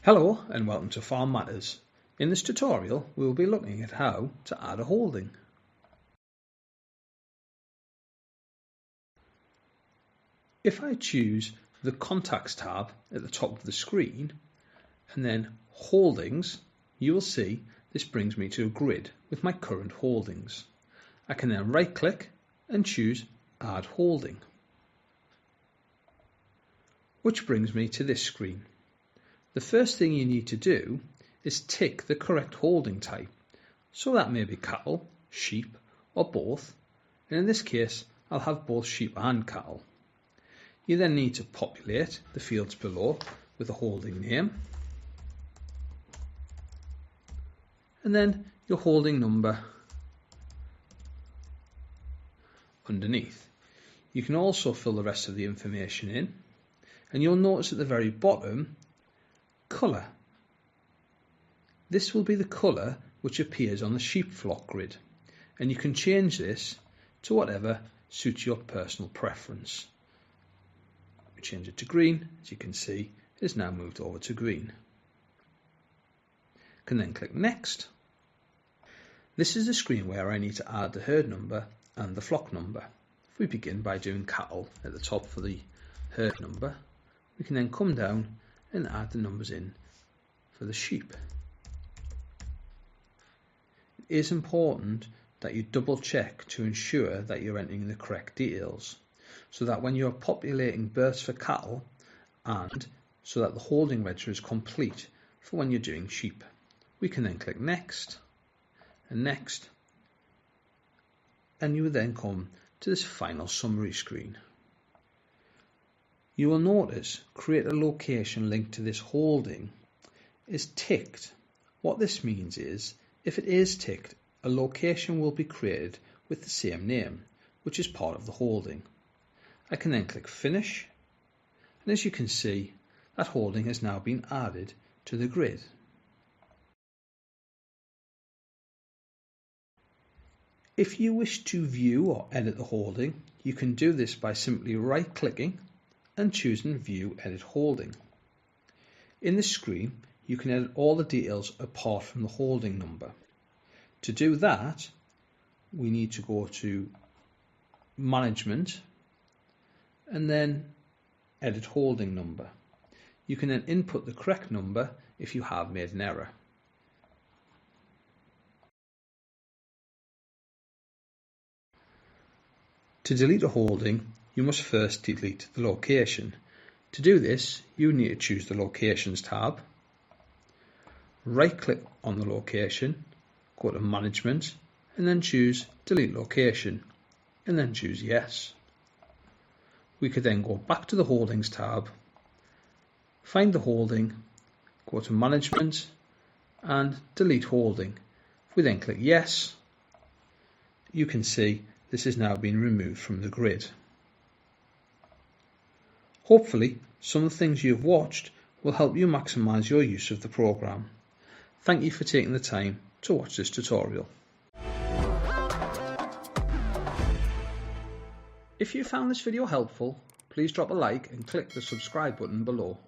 Hello and welcome to Farm Matters. In this tutorial we will be looking at how to add a holding. If I choose the Contacts tab at the top of the screen and then Holdings, you will see this brings me to a grid with my current holdings. I can then right click and choose Add Holding, which brings me to this screen. The first thing you need to do is tick the correct holding type. So that may be cattle, sheep or both, and in this case I'll have both sheep and cattle. You then need to populate the fields below with a holding name and then your holding number underneath. You can also fill the rest of the information in, and you'll notice at the very bottom colour. This will be the colour which appears on the sheep flock grid, and you can change this to whatever suits your personal preference. We change it to green. As you can see, it is now moved over to green. Can then click Next. This is the screen where I need to add the herd number and the flock number. If we begin by doing cattle at the top for the herd number, we can then come down and add the numbers in for the sheep. It is important that you double check to ensure that you're entering the correct details, so that when you're populating births for cattle and so that the holding register is complete for when you're doing sheep. We can then click Next and Next, and you will then come to this final summary screen. You will notice Create a Location linked to this holding is ticked. What this means is, if it is ticked, a location will be created with the same name, which is part of the holding. I can then click Finish, and as you can see, that holding has now been added to the grid. If you wish to view or edit the holding, you can do this by simply right-clicking and choosing View Edit Holding. In this screen, you can edit all the details apart from the holding number. To do that, we need to go to Management and then Edit Holding Number. You can then input the correct number if you have made an error. To delete a holding, you must first delete the location. To do this, you need to choose the Locations tab, right click on the location, go to Management and then choose Delete Location and then choose Yes. We could then go back to the Holdings tab, find the holding, go to Management and Delete Holding. If we then click Yes, you can see this has now been removed from the grid. Hopefully, some of the things you've watched will help you maximise your use of the programme. Thank you for taking the time to watch this tutorial. If you found this video helpful, please drop a like and click the subscribe button below.